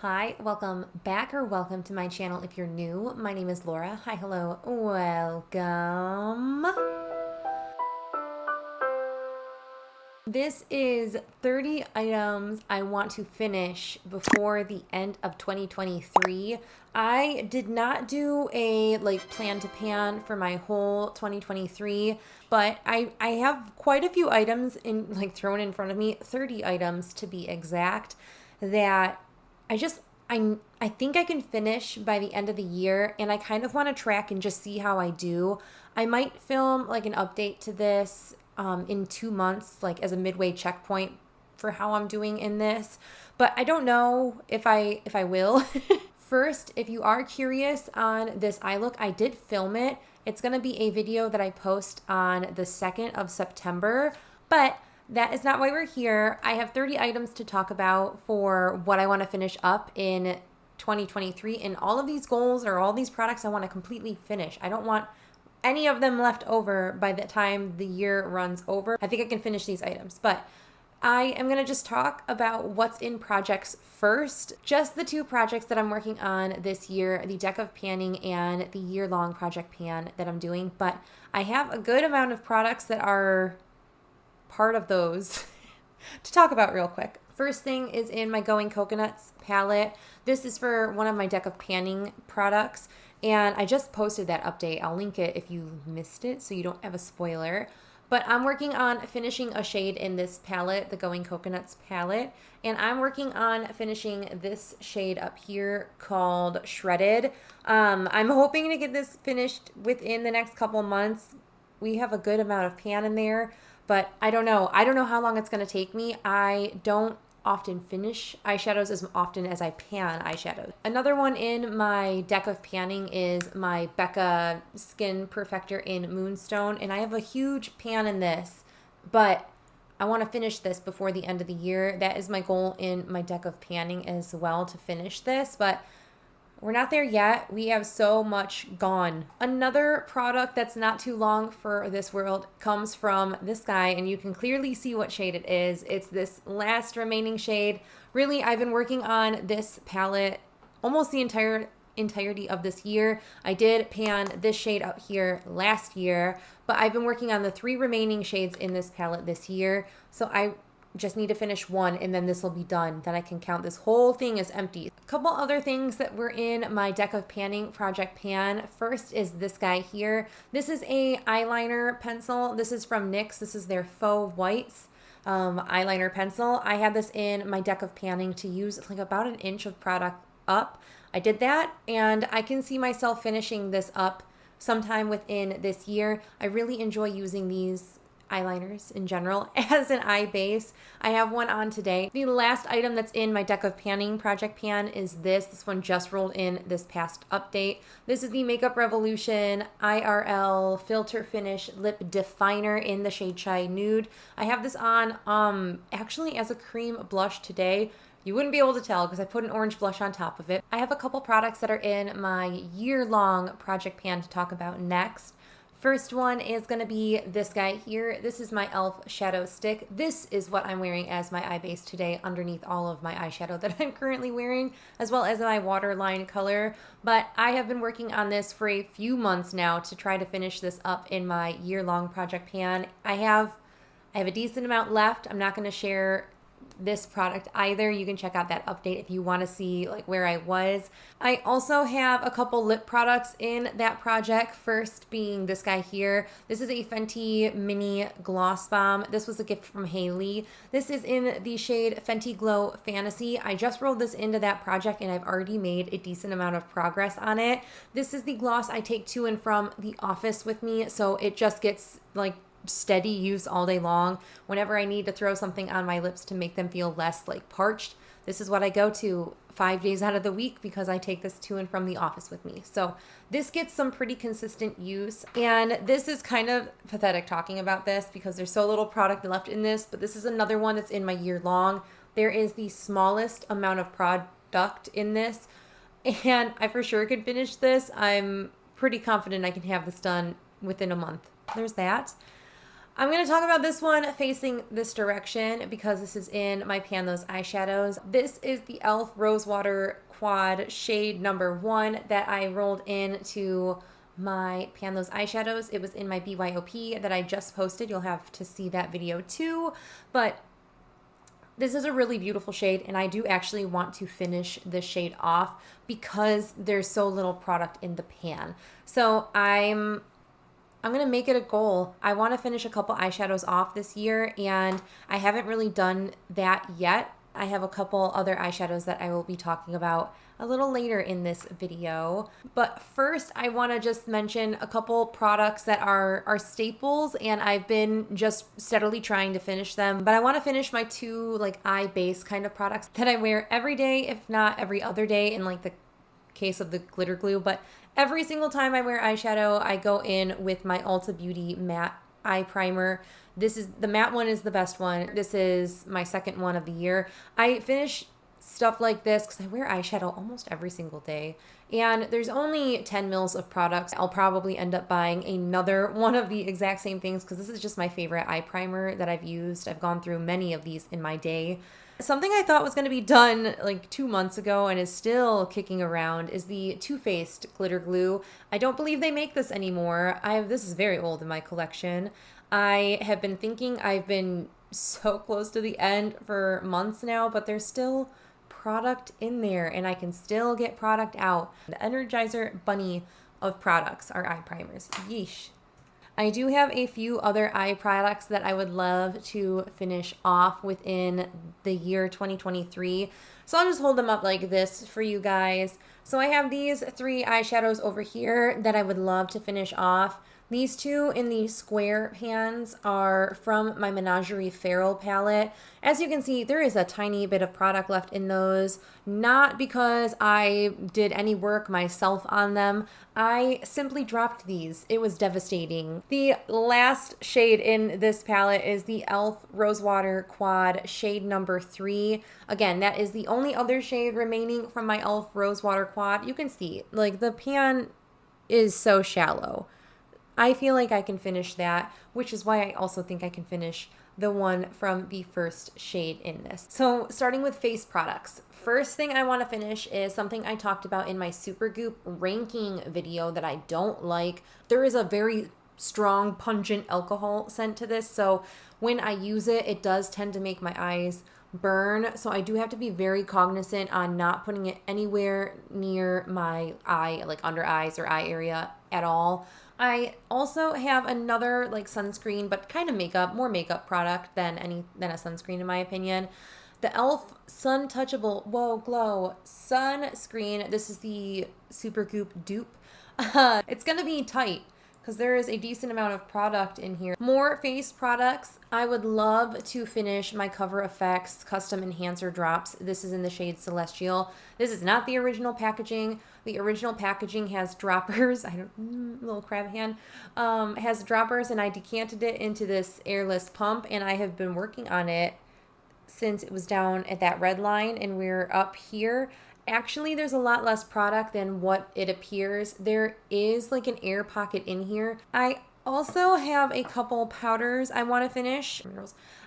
Hi, welcome back or welcome to my channel if you're new. My name is Laura. Hi, hello, welcome. This is 30 items I want to finish before the end of 2023. I did not do a plan to pan for my whole 2023, but I have quite a few items thrown in front of me, 30 items to be exact, that I think I can finish by the end of the year, and I kind of want to track and just see how I do. I might film an update to this in 2 months, as a midway checkpoint for how I'm doing in this, but I don't know if I will. First, if you are curious on this eye look, I did film it. It's going to be a video that I post on the 2nd of September, but that is not why we're here. I have 30 items to talk about for what I want to finish up in 2023. And all of these goals or all these products I want to completely finish. I don't want any of them left over by the time the year runs over. I think I can finish these items. But I am going to just talk about what's in projects first. Just the 2 projects that I'm working on this year, the deck of panning and the year-long project pan that I'm doing. But I have a good amount of products that are part of those to talk about real quick. First thing is in my Going Coconuts palette. This is for one of my deck of panning products, and I just posted that update. I'll link it if you missed it so you don't have a spoiler. But I'm working on finishing a shade in this palette, the Going Coconuts palette, and I'm working on finishing this shade up here called Shredded. I'm hoping to get this finished within the next couple months. We have a good amount of pan in there, but I don't know. I don't know how long it's going to take me. I don't often finish eyeshadows as often as I pan eyeshadows. Another one in my deck of panning is my Becca Skin Perfector in Moonstone, and I have a huge pan in this, but I want to finish this before the end of the year. That is my goal in my deck of panning as well, to finish this, but we're not there yet. We have so much gone. Another product that's not too long for this world comes from this guy, and you can clearly see what shade it is. It's this last remaining shade. Really, I've been working on this palette almost the entirety of this year. I did pan this shade up here last year, but I've been working on the 3 remaining shades in this palette this year. So I just need to finish one, and then this will be done. Then I can count this whole thing as empty. A couple other things that were in my deck of panning project pan. First is this guy here. This is a eyeliner pencil. This is from NYX. This is their Faux Whites eyeliner pencil. I had this in my deck of panning to use about an inch of product up. I did that, and I can see myself finishing this up sometime within this year. I really enjoy using these eyeliners in general as an eye base. I have one on today. The last item that's in my deck of panning project pan is this one just rolled in this past update. This is the Makeup Revolution IRL Filter Finish Lip Definer in the shade Chai Nude. I have this on actually as a cream blush today. You wouldn't be able to tell because I put an orange blush on top of it. I have a couple products that are in my year-long project pan to talk about next. First one is going to be this guy here. This is my e.l.f. shadow stick. This is what I'm wearing as my eye base today underneath all of my eyeshadow that I'm currently wearing, as well as my waterline color. But I have been working on this for a few months now to try to finish this up in my year-long project pan. I have a decent amount left. I'm not going to share this product either. You can check out that update if you want to see where I was. I also have a couple lip products in that project. First being this guy here. This is a Fenty Mini Gloss Bomb. This was a gift from Haley. This is in the shade Fenty Glow Fantasy. I just rolled this into that project, and I've already made a decent amount of progress on it. This is the gloss I take to and from the office with me, so it just gets steady use all day long. Whenever I need to throw something on my lips to make them feel less parched, this is what I go to 5 days out of the week because I take this to and from the office with me. So this gets some pretty consistent use, and this is kind of pathetic talking about this because there's so little product left in this, but this is another one that's in my year long. There is the smallest amount of product in this, and I for sure could finish this. I'm pretty confident I can have this done within a month. There's that. I'm going to talk about this one facing this direction because this is in my Pan Those eyeshadows. This is the e.l.f. Rosewater Quad shade number 1 that I rolled into my Pan Those eyeshadows. It was in my BYOP that I just posted. You'll have to see that video too. But this is a really beautiful shade, and I do actually want to finish this shade off because there's so little product in the pan. So I'm going to make it a goal. I want to finish a couple eyeshadows off this year, and I haven't really done that yet. I have a couple other eyeshadows that I will be talking about a little later in this video. But first, I want to just mention a couple products that are staples, and I've been just steadily trying to finish them. But I want to finish my 2 like eye base kind of products that I wear every day, if not every other day in like the case of the glitter glue. But every single time I wear eyeshadow, I go in with my Ulta Beauty matte eye primer. The matte one is the best one. This is my second one of the year. I finish stuff like this because I wear eyeshadow almost every single day. And there's only 10 mils of products. I'll probably end up buying another one of the exact same things because this is just my favorite eye primer that I've used. I've gone through many of these in my day. Something I thought was going to be done like 2 months ago and is still kicking around is the Too Faced glitter glue. I don't believe they make this anymore. This is very old in my collection. I have been thinking I've been so close to the end for months now, but there's still product in there and I can still get product out. The Energizer bunny of products are eye primers. Yeesh. I do have a few other eye products that I would love to finish off within the year 2023. So I'll just hold them up like this for you guys. So I have these 3 eyeshadows over here that I would love to finish off. These 2 in the square pans are from my Menagerie Feral palette. As you can see, there is a tiny bit of product left in those, not because I did any work myself on them. I simply dropped these. It was devastating. The last shade in this palette is the e.l.f. Rosewater Quad shade number 3. Again, that is the only other shade remaining from my e.l.f. Rosewater Quad. You can see, like, the pan is so shallow. I feel like I can finish that, which is why I also think I can finish the one from the first shade in this. So starting with face products. First thing I want to finish is something I talked about in my Supergoop ranking video that I don't like. There is a very strong, pungent alcohol scent to this, so when I use it, it does tend to make my eyes burn. So I do have to be very cognizant on not putting it anywhere near my eye, like under eyes or eye area at all. I also have another like sunscreen, but kind of more makeup product than a sunscreen in my opinion. The e.l.f. Sun Touchable Whoa Glow Sunscreen. This is the Supergoop dupe. It's going to be tight because there is a decent amount of product in here. More face products. I would love to finish my Cover FX Custom Enhancer Drops. This is in the shade Celestial. This is not the original packaging. The original packaging has droppers. Little crab hand. Has droppers, and I decanted it into this airless pump, and I have been working on it since it was down at that red line, and we're up here. Actually, there's a lot less product than what it appears. There is like an air pocket in here. I also have a couple powders I want to finish.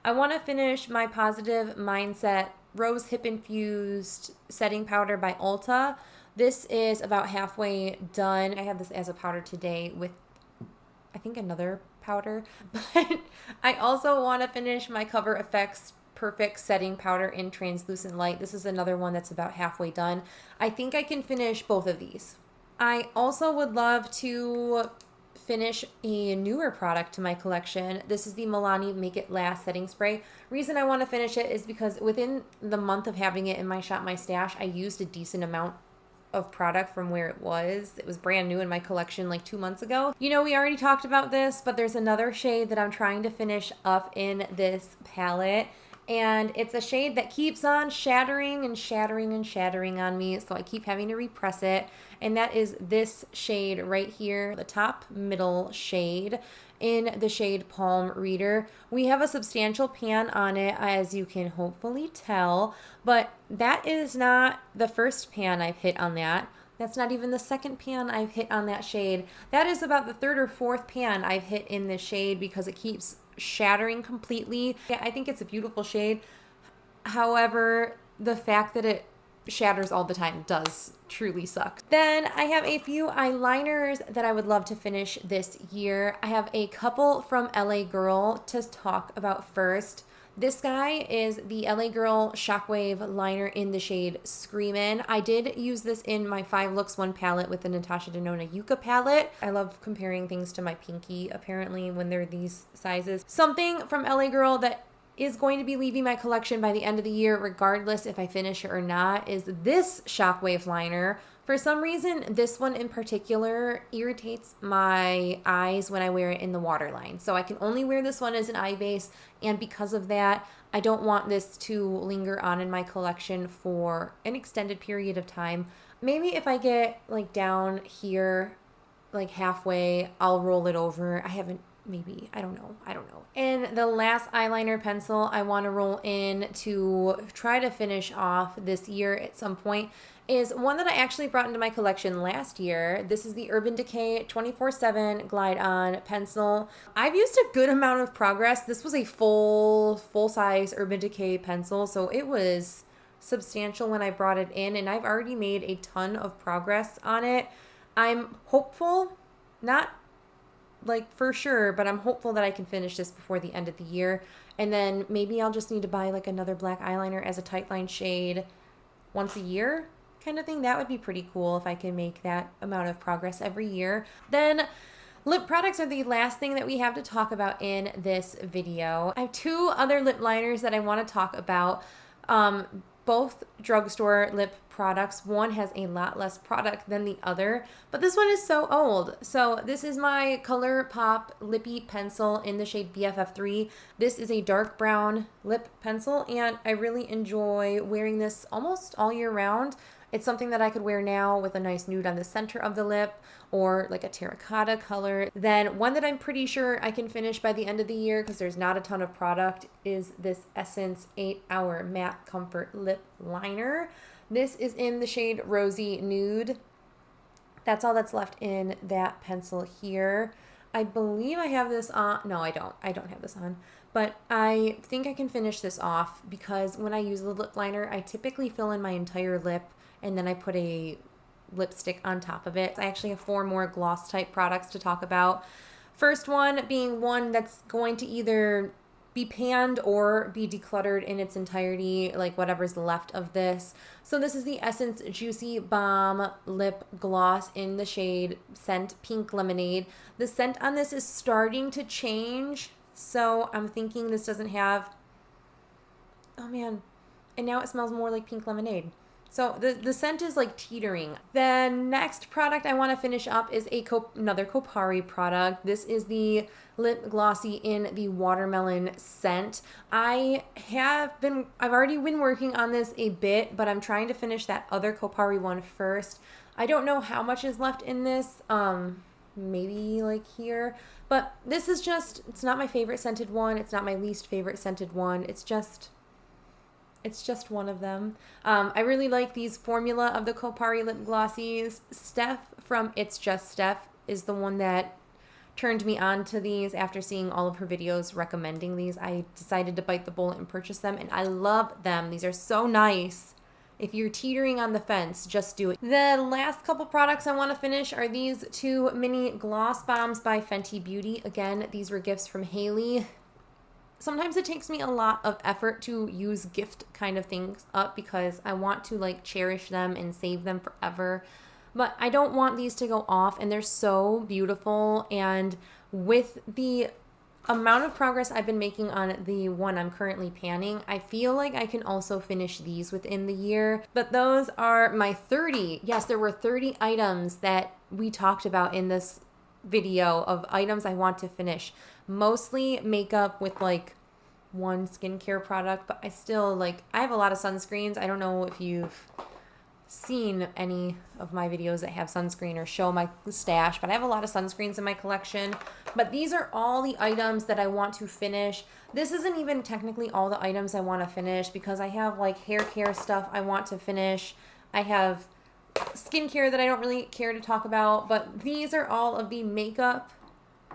I want to finish my Positive Mindset Rosehip Infused Setting Powder by Ulta. This is about halfway done. I have this as a powder today with, I think, another powder. But I also want to finish my Cover FX Perfect Setting Powder in Translucent Light. This is another one that's about halfway done. I think I can finish both of these. I also would love to finish a newer product to my collection. This is the Milani Make It Last Setting Spray. Reason I want to finish it is because within the month of having it in my Shop My Stash, I used a decent amount of product from where it was. It was brand new in my collection like 2 months ago. You know, we already talked about this, but there's another shade that I'm trying to finish up in this palette. And it's a shade that keeps on shattering and shattering and shattering on me, so I keep having to repress it. And that is this shade right here, the top middle shade in the shade Palm Reader. We have a substantial pan on it, as you can hopefully tell, but that is not the first pan I've hit on that. That's not even the second pan I've hit on that shade. That is about the third or fourth pan I've hit in this shade because it keeps shattering completely. Yeah, I think it's a beautiful shade. However, the fact that it shatters all the time does truly suck. Then I have a few eyeliners that I would love to finish this year. I have a couple from LA Girl to talk about first. This guy is the LA Girl Shockwave liner in the shade Screamin'. I did use this in my 5 Looks 1 palette with the Natasha Denona Yucca palette. I love comparing things to my pinky, apparently, when they're these sizes. Something from LA Girl that is going to be leaving my collection by the end of the year, regardless if I finish it or not, is this Shockwave liner. For some reason, this one in particular irritates my eyes when I wear it in the waterline. So I can only wear this one as an eye base, and because of that, I don't want this to linger on in my collection for an extended period of time. Maybe if I get like down here, like halfway, I'll roll it over. Maybe, I don't know. And the last eyeliner pencil I want to roll in to try to finish off this year at some point is one that I actually brought into my collection last year. This is the Urban Decay 24/7 Glide On pencil. I've used a good amount of progress. This was a full-size Urban Decay pencil, so it was substantial when I brought it in, and I've already made a ton of progress on it. I'm hopeful, not like for sure, but I'm hopeful that I can finish this before the end of the year. And then maybe I'll just need to buy like another black eyeliner as a tight line shade once a year kind of thing. That would be pretty cool if I can make that amount of progress every year. Then lip products are the last thing that we have to talk about in this video. I have 2 other lip liners that I want to talk about. Both drugstore lip products. One has a lot less product than the other, but this one is so old. So this is my Colourpop Lippy Pencil in the shade BFF3. This is a dark brown lip pencil, and I really enjoy wearing this almost all year round. It's something that I could wear now with a nice nude on the center of the lip or like a terracotta color. Then one that I'm pretty sure I can finish by the end of the year because there's not a ton of product is this Essence 8-Hour Matte Comfort Lip Liner. This is in the shade Rosy Nude. That's all that's left in that pencil here. I believe I have this on. No, I don't. I don't have this on. But I think I can finish this off because when I use the lip liner, I typically fill in my entire lip and then I put a lipstick on top of it. I actually have 4 more gloss type products to talk about. First one being one that's going to either be panned or be decluttered in its entirety, like whatever's left of this. So this is the Essence Juicy Balm Lip Gloss in the shade Scent Pink Lemonade. The scent on this is starting to change, so I'm thinking this doesn't have, oh man, and now it smells more like pink lemonade. So the scent is like teetering. The next product I want to finish up is another Kopari product. This is the Lip Glossy in the Watermelon scent. I've already been working on this a bit, but I'm trying to finish that other Kopari one first. I don't know how much is left in this, maybe like here, but this is just, it's not my favorite scented one. It's not my least favorite scented one. It's just one of them. I really like these formula of the Kopari lip glossies. Steph from It's Just Steph is the one that turned me on to these after seeing all of her videos recommending these. I decided to bite the bullet and purchase them, and I love them. These are so nice. If you're teetering on the fence, just do it. The last couple products I want to finish are these 2 mini gloss bombs by Fenty Beauty. Again, these were gifts from Haley. Sometimes it takes me a lot of effort to use gift kind of things up because I want to like cherish them and save them forever. But I don't want these to go off, and they're so beautiful. And with the amount of progress I've been making on the one I'm currently panning, I feel like I can also finish these within the year. But those are my 30. Yes, there were 30 items that we talked about in this video of items I want to finish. Mostly makeup with like 1 skincare product, but I still I have a lot of sunscreens. I don't know if you've seen any of my videos that have sunscreen or show my stash, but I have a lot of sunscreens in my collection. But these are all the items that I want to finish. This isn't even technically all the items I want to finish because I have like hair care stuff I want to finish. I have skincare that I don't really care to talk about, but these are all of the makeup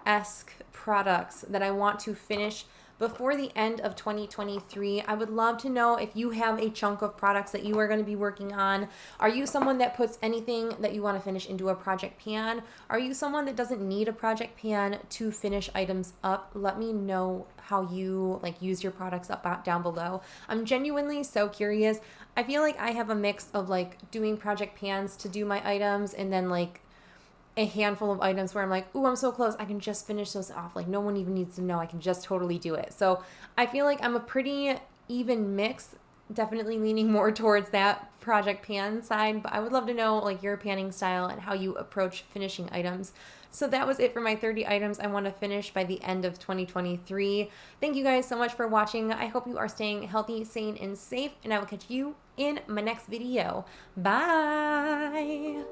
esque products that I want to finish before the end of 2023. I would love to know if you have a chunk of products that you are going to be working on. Are you someone that puts anything that you want to finish into a project pan? Are you someone that doesn't need a project pan to finish items up? Let me know how you like use your products up down below. I'm genuinely so curious. I feel like I have a mix of like doing project pans to do my items and then like a handful of items where I'm like, ooh, I'm so close. I can just finish those off. Like no one even needs to know. I can just totally do it. So I feel like I'm a pretty even mix, definitely leaning more towards that project pan side, but I would love to know like your panning style and how you approach finishing items. So that was it for my 30 items I want to finish by the end of 2023. Thank you guys so much for watching. I hope you are staying healthy, sane, and safe, and I will catch you in my next video. Bye!